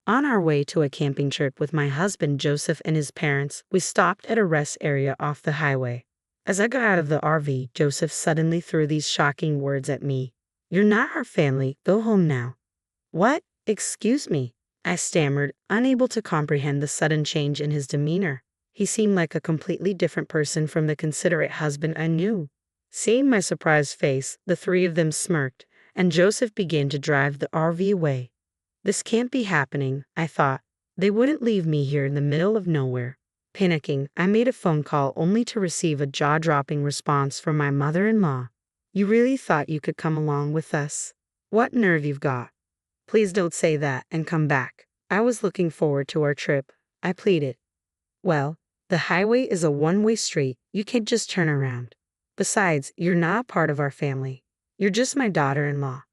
On our way to a camping trip with my husband Joseph and his parents, we stopped at a rest area off the highway. As I got out of the RV, Joseph suddenly threw these shocking words at me. "You're not our family, go home now." "What? Excuse me," I stammered, unable to comprehend the sudden change in his demeanor. He seemed like a completely different person from the considerate husband I knew. Seeing my surprised face, the three of them smirked, and Joseph began to drive the RV away. This can't be happening, I thought. They wouldn't leave me here in the middle of nowhere. Panicking, I made a phone call only to receive a jaw-dropping response from my mother-in-law. "You really thought you could come along with us? What nerve you've got. Please don't say that and come back. I was looking forward to our trip," I pleaded. "Well, the highway is a one-way street. You can't just turn around. Besides, you're not a part of our family. You're just my daughter-in-law.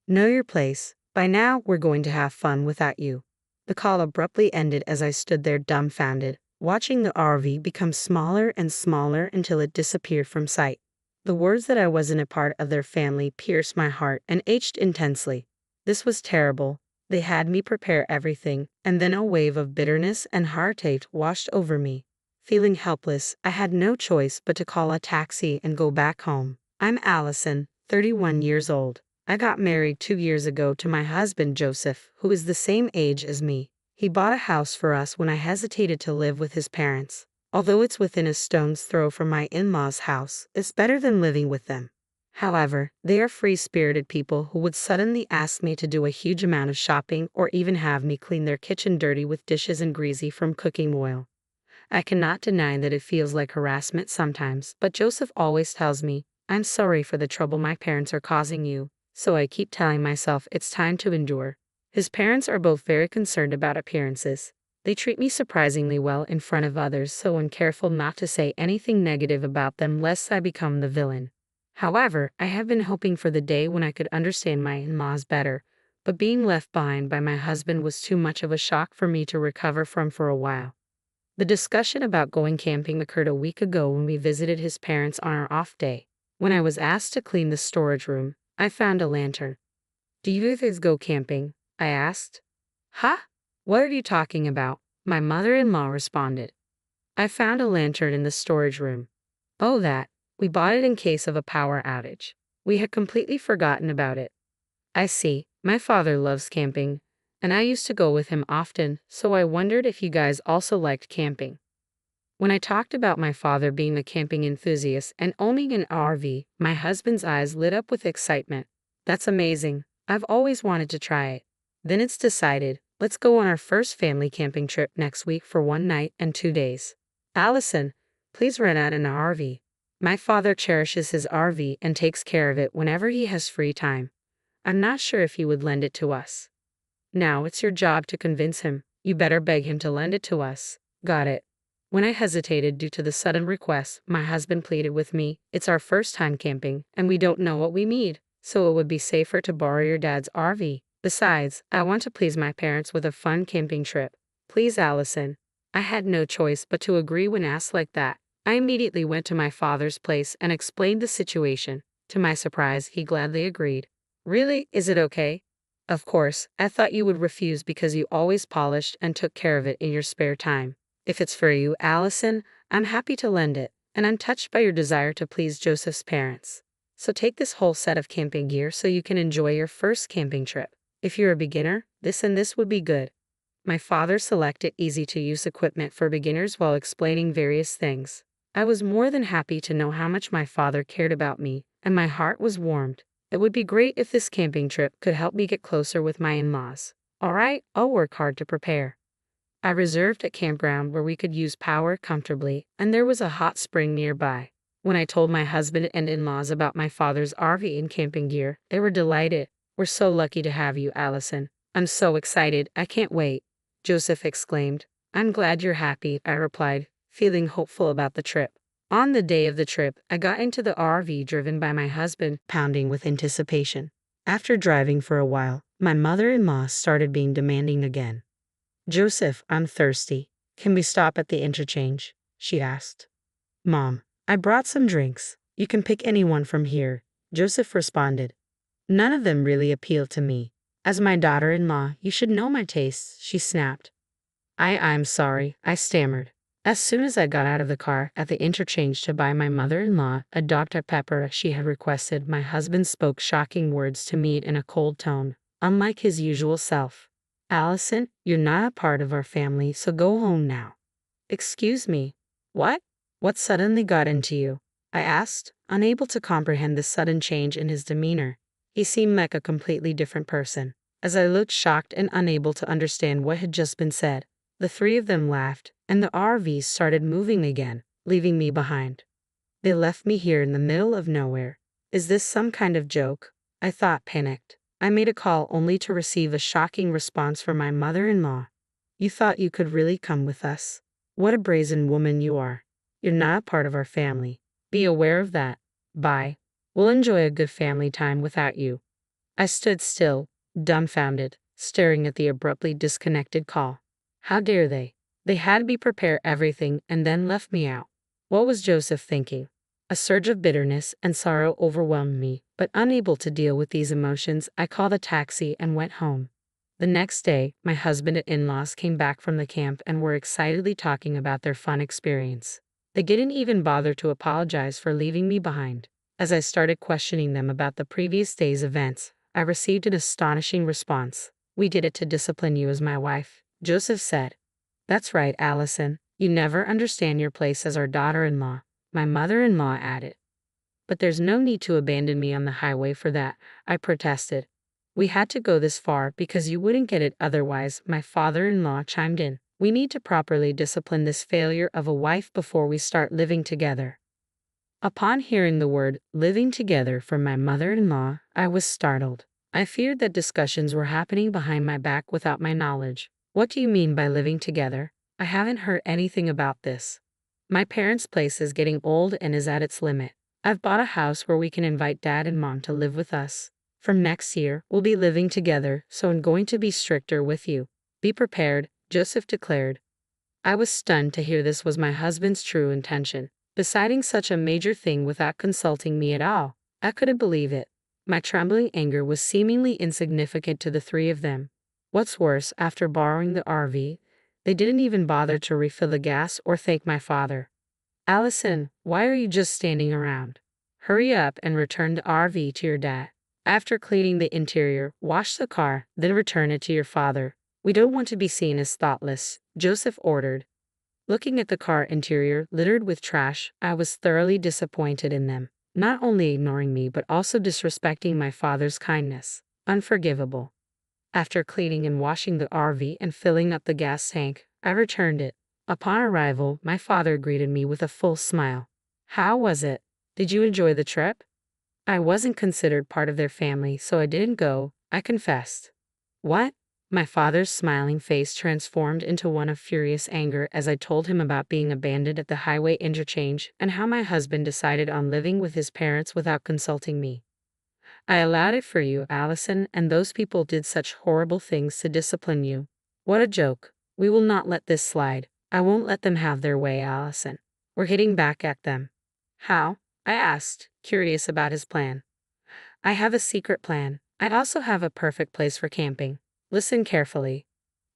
Know your place. By now, we're going to have fun without you." The call abruptly ended as I stood there dumbfounded, watching the RV become smaller and smaller until it disappeared from sight. The words that I wasn't a part of their family pierced my heart and ached intensely. This was terrible. They had me prepare everything, and then a wave of bitterness and heartache washed over me. Feeling helpless, I had no choice but to call a taxi and go back home. I'm Allison, 31 years old. I got married 2 years ago to my husband Joseph, who is the same age as me. He bought a house for us when I hesitated to live with his parents. Although it's within a stone's throw from my in-laws' house, it's better than living with them. However, they are free-spirited people who would suddenly ask me to do a huge amount of shopping or even have me clean their kitchen dirty with dishes and greasy from cooking oil. I cannot deny that it feels like harassment sometimes, but Joseph always tells me, "I'm sorry for the trouble my parents are causing you." So I keep telling myself it's time to endure. His parents are both very concerned about appearances. They treat me surprisingly well in front of others, so I'm careful not to say anything negative about them lest I become the villain. However, I have been hoping for the day when I could understand my in-laws better, but being left behind by my husband was too much of a shock for me to recover from for a while. The discussion about going camping occurred a week ago when we visited his parents on our off day. When I was asked to clean the storage room, I found a lantern. "Do you guys go camping?" I asked. "Huh? What are you talking about?" my mother-in-law responded. "I found a lantern in the storage room." "Oh, that. We bought it in case of a power outage. We had completely forgotten about it." "I see. My father loves camping, and I used to go with him often, so I wondered if you guys also liked camping." When I talked about my father being a camping enthusiast and owning an RV, my husband's eyes lit up with excitement. "That's amazing. I've always wanted to try it." "Then it's decided. Let's go on our first family camping trip next week for 1 night and 2 days. Allison, please rent out an RV. My father cherishes his RV and takes care of it whenever he has free time. I'm not sure if he would lend it to us." "Now it's your job to convince him. You better beg him to lend it to us." "Got it." When I hesitated due to the sudden request, my husband pleaded with me, "It's our first time camping, and we don't know what we need, so it would be safer to borrow your dad's RV. Besides, I want to please my parents with a fun camping trip. Please, Allison." I had no choice but to agree when asked like that. I immediately went to my father's place and explained the situation. To my surprise, he gladly agreed. "Really? Is it okay?" "Of course. I thought you would refuse because you always polished and took care of it in your spare time. If it's for you, Allison, I'm happy to lend it, and I'm touched by your desire to please Joseph's parents. So take this whole set of camping gear so you can enjoy your first camping trip. If you're a beginner, this and this would be good." My father selected easy-to-use equipment for beginners while explaining various things. I was more than happy to know how much my father cared about me, and my heart was warmed. It would be great if this camping trip could help me get closer with my in-laws. All right, I'll work hard to prepare. I reserved a campground where we could use power comfortably, and there was a hot spring nearby. When I told my husband and in-laws about my father's RV and camping gear, they were delighted. "We're so lucky to have you, Allison. I'm so excited, I can't wait," Joseph exclaimed. "I'm glad you're happy," I replied, feeling hopeful about the trip. On the day of the trip, I got into the RV driven by my husband, pounding with anticipation. After driving for a while, my mother-in-law started being demanding again. "Joseph, I'm thirsty. Can we stop at the interchange?" she asked. "Mom, I brought some drinks. You can pick any one from here," Joseph responded. None of them really appealed to me. As my daughter-in-law, you should know my tastes, she snapped. I'm sorry, I stammered. As soon as I got out of the car at the interchange to buy my mother-in-law a Dr. Pepper she had requested, my husband spoke shocking words to me in a cold tone, unlike his usual self. Allison, you're not a part of our family, so go home now. Excuse me. What? What suddenly got into you? I asked, unable to comprehend the sudden change in his demeanor. He seemed like a completely different person. As I looked shocked and unable to understand what had just been said, the three of them laughed, and the RV started moving again, leaving me behind. They left me here in the middle of nowhere. Is this some kind of joke? I thought, panicked. I made a call only to receive a shocking response from my mother-in-law. You thought you could really come with us? What a brazen woman you are. You're not a part of our family. Be aware of that. Bye. We'll enjoy a good family time without you. I stood still, dumbfounded, staring at the abruptly disconnected call. How dare they? They had me prepare everything and then left me out. What was Joseph thinking? A surge of bitterness and sorrow overwhelmed me, but unable to deal with these emotions, I called a taxi and went home. The next day, my husband and in-laws came back from the camp and were excitedly talking about their fun experience. They didn't even bother to apologize for leaving me behind. As I started questioning them about the previous day's events, I received an astonishing response. We did it to discipline you as my wife, Joseph said. That's right, Allison. You never understand your place as our daughter-in-law, my mother-in-law added. But there's no need to abandon me on the highway for that, I protested. We had to go this far because you wouldn't get it otherwise, my father-in-law chimed in. We need to properly discipline this failure of a wife before we start living together. Upon hearing the word living together from my mother-in-law, I was startled. I feared that discussions were happening behind my back without my knowledge. What do you mean by living together? I haven't heard anything about this. My parents' place is getting old and is at its limit. I've bought a house where we can invite Dad and Mom to live with us. From next year, we'll be living together, so I'm going to be stricter with you. Be prepared, Joseph declared. I was stunned to hear this was my husband's true intention, deciding such a major thing without consulting me at all. I couldn't believe it. My trembling anger was seemingly insignificant to the three of them. What's worse, after borrowing the RV, they didn't even bother to refill the gas or thank my father. Allison, why are you just standing around? Hurry up and return the RV to your dad. After cleaning the interior, wash the car, then return it to your father. We don't want to be seen as thoughtless, Joseph ordered. Looking at the car interior littered with trash, I was thoroughly disappointed in them, not only ignoring me but also disrespecting my father's kindness. Unforgivable. After cleaning and washing the RV and filling up the gas tank, I returned it. Upon arrival, my father greeted me with a full smile. How was it? Did you enjoy the trip? I wasn't considered part of their family, so I didn't go, I confessed. What? My father's smiling face transformed into one of furious anger as I told him about being abandoned at the highway interchange and how my husband decided on living with his parents without consulting me. I allowed it for you, Allison, and those people did such horrible things to discipline you. What a joke. We will not let this slide. I won't let them have their way, Allison. We're hitting back at them. How? I asked, curious about his plan. I have a secret plan. I also have a perfect place for camping. Listen carefully.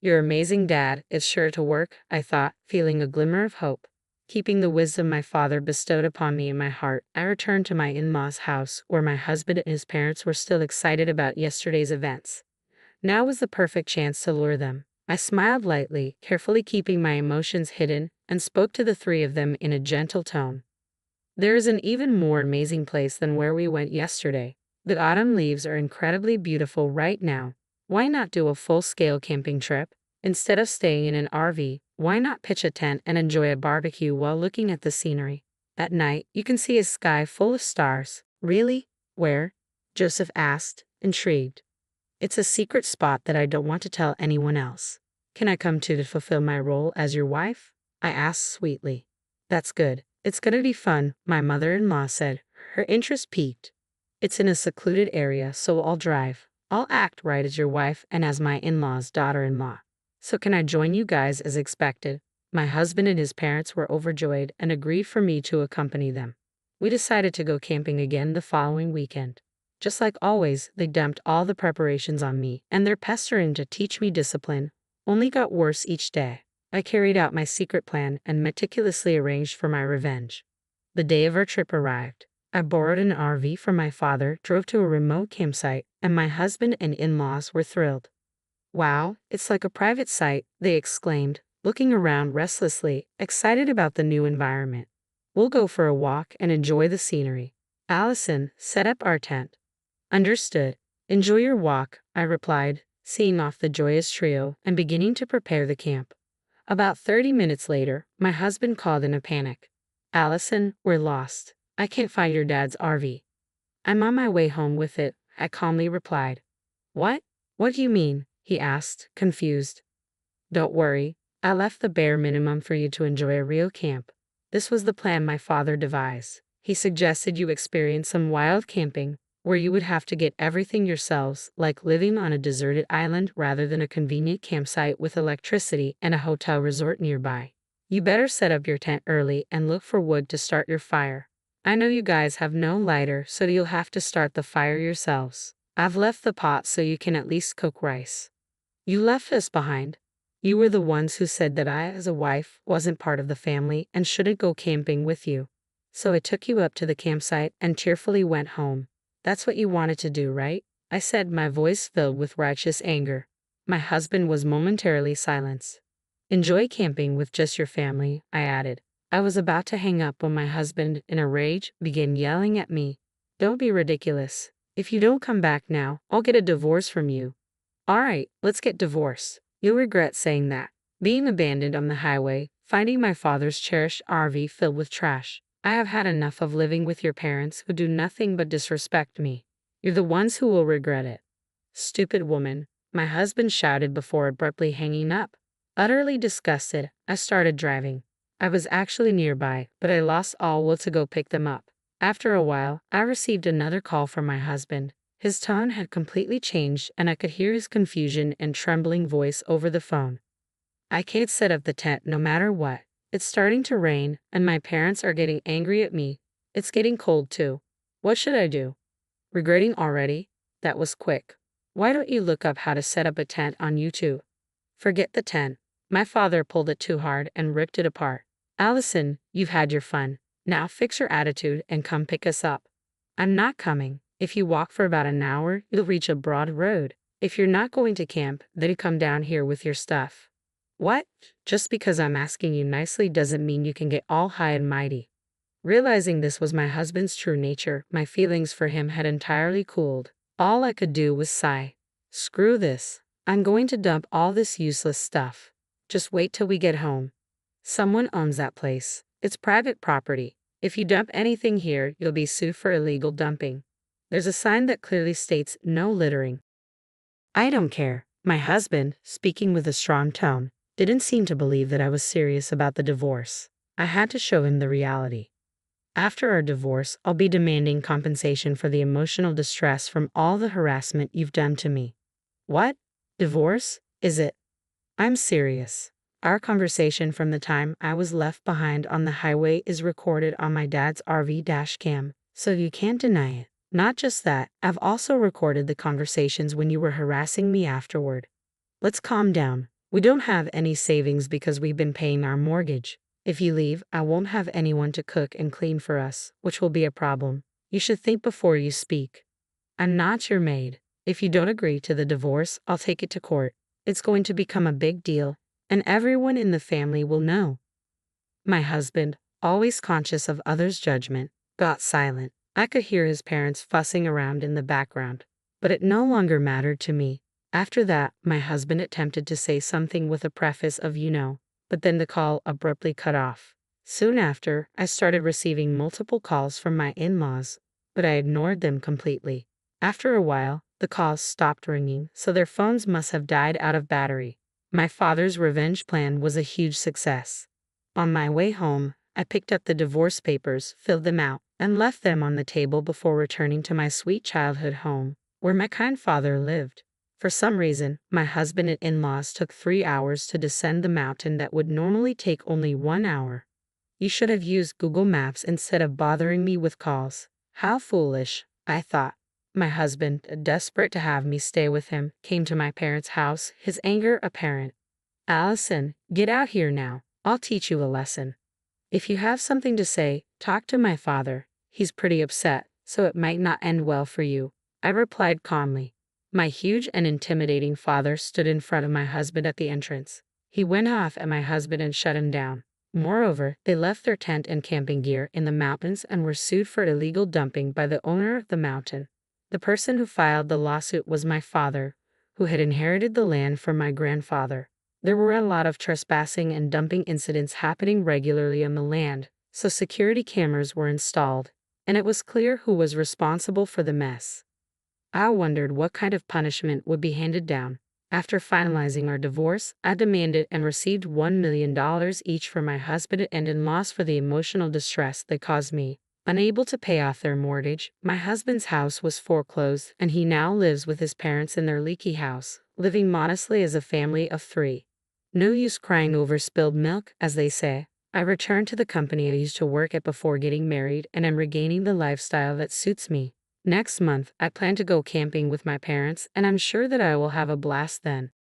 Your amazing dad is sure to work, I thought, feeling a glimmer of hope. Keeping the wisdom my father bestowed upon me in my heart, I returned to my in-laws' house, where my husband and his parents were still excited about yesterday's events. Now was the perfect chance to lure them. I smiled lightly, carefully keeping my emotions hidden, and spoke to the three of them in a gentle tone. There is an even more amazing place than where we went yesterday. The autumn leaves are incredibly beautiful right now. Why not do a full-scale camping trip? Instead of staying in an RV, why not pitch a tent and enjoy a barbecue while looking at the scenery? At night, you can see a sky full of stars. Really? Where? Joseph asked, intrigued. It's a secret spot that I don't want to tell anyone else. Can I come to fulfill my role as your wife? I asked sweetly. That's good. It's gonna be fun, my mother-in-law said, her interest piqued. It's in a secluded area, so I'll drive. I'll act right as your wife and as my in-law's daughter-in-law. So can I join you guys as expected? My husband and his parents were overjoyed and agreed for me to accompany them. We decided to go camping again the following weekend. Just like always, they dumped all the preparations on me, and their pestering to teach me discipline only got worse each day. I carried out my secret plan and meticulously arranged for my revenge. The day of our trip arrived. I borrowed an RV from my father, drove to a remote campsite, and my husband and in-laws were thrilled. "Wow, it's like a private site," they exclaimed, looking around restlessly, excited about the new environment. "We'll go for a walk and enjoy the scenery." Allison, set up our tent. "Understood. Enjoy your walk," I replied, seeing off the joyous trio and beginning to prepare the camp. About 30 minutes later, my husband called in a panic. "Allison, we're lost. I can't find your dad's RV." "I'm on my way home with it," I calmly replied. "What? What do you mean?" he asked, confused. "Don't worry. I left the bare minimum for you to enjoy a real camp. This was the plan my father devised. He suggested you experience some wild camping, where you would have to get everything yourselves, like living on a deserted island rather than a convenient campsite with electricity and a hotel resort nearby. You better set up your tent early and look for wood to start your fire. I know you guys have no lighter, so you'll have to start the fire yourselves. I've left the pot so you can at least cook rice." "You left us behind. You were the ones who said that I, as a wife, wasn't part of the family and shouldn't go camping with you. So I took you up to the campsite and cheerfully went home. That's what you wanted to do, right?" I said, my voice filled with righteous anger. My husband was momentarily silenced. "Enjoy camping with just your family," I added. I was about to hang up when my husband, in a rage, began yelling at me. "Don't be ridiculous. If you don't come back now, I'll get a divorce from you." "All right, let's get divorced. You'll regret saying that." Being abandoned on the highway, finding my father's cherished RV filled with trash. "I have had enough of living with your parents who do nothing but disrespect me. You're the ones who will regret it." "Stupid woman," my husband shouted before abruptly hanging up. Utterly disgusted, I started driving. I was actually nearby, but I lost all will to go pick them up. After a while, I received another call from my husband. His tone had completely changed, and I could hear his confusion and trembling voice over the phone. "I can't set up the tent no matter what. It's starting to rain, and my parents are getting angry at me. It's getting cold too. What should I do?" "Regretting already? That was quick. Why don't you look up how to set up a tent on YouTube?" "Forget the tent. My father pulled it too hard and ripped it apart." "Allison, you've had your fun. Now fix your attitude and come pick us up." "I'm not coming. If you walk for about an hour, you'll reach a broad road. If you're not going to camp, then come down here with your stuff." "What? Just because I'm asking you nicely doesn't mean you can get all high and mighty." Realizing this was my husband's true nature, my feelings for him had entirely cooled. All I could do was sigh. "Screw this. I'm going to dump all this useless stuff. Just wait till we get home. Someone owns that place. It's private property. If you dump anything here, you'll be sued for illegal dumping. There's a sign that clearly states no littering." "I don't care." My husband, speaking with a strong tone, didn't seem to believe that I was serious about the divorce. I had to show him the reality. "After our divorce, I'll be demanding compensation for the emotional distress from all the harassment you've done to me." "What? Divorce? Is it?" "I'm serious. Our conversation from the time I was left behind on the highway is recorded on my dad's RV dash cam, so you can't deny it. Not just that, I've also recorded the conversations when you were harassing me afterward. Let's calm down. We don't have any savings because we've been paying our mortgage. If you leave, I won't have anyone to cook and clean for us, which will be a problem. You should think before you speak. I'm not your maid. If you don't agree to the divorce, I'll take it to court. It's going to become a big deal, and everyone in the family will know." My husband, always conscious of others' judgment, got silent. I could hear his parents fussing around in the background, but it no longer mattered to me. After that, my husband attempted to say something with a preface of but then the call abruptly cut off. Soon after, I started receiving multiple calls from my in-laws, but I ignored them completely. After a while, the calls stopped ringing, so their phones must have died out of battery. My father's revenge plan was a huge success. On my way home, I picked up the divorce papers, filled them out, and left them on the table before returning to my sweet childhood home, where my kind father lived. For some reason, my husband and in-laws took 3 hours to descend the mountain that would normally take only 1 hour. You should have used Google Maps instead of bothering me with calls. How foolish, I thought. My husband, desperate to have me stay with him, came to my parents' house, his anger apparent. "Allison, get out here now. I'll teach you a lesson. If you have something to say, talk to my father. He's pretty upset, so it might not end well for you," I replied calmly. My huge and intimidating father stood in front of my husband at the entrance. He went off at my husband and shut him down. Moreover, they left their tent and camping gear in the mountains and were sued for illegal dumping by the owner of the mountain. The person who filed the lawsuit was my father, who had inherited the land from my grandfather. There were a lot of trespassing and dumping incidents happening regularly on the land, so security cameras were installed, and it was clear who was responsible for the mess. I wondered what kind of punishment would be handed down. After finalizing our divorce, I demanded and received $1 million each from my husband and in-laws for the emotional distress they caused me. Unable to pay off their mortgage, my husband's house was foreclosed, and he now lives with his parents in their leaky house, living modestly as a family of 3. No use crying over spilled milk, as they say. I returned to the company I used to work at before getting married and am regaining the lifestyle that suits me. Next month, I plan to go camping with my parents, and I'm sure that I will have a blast then.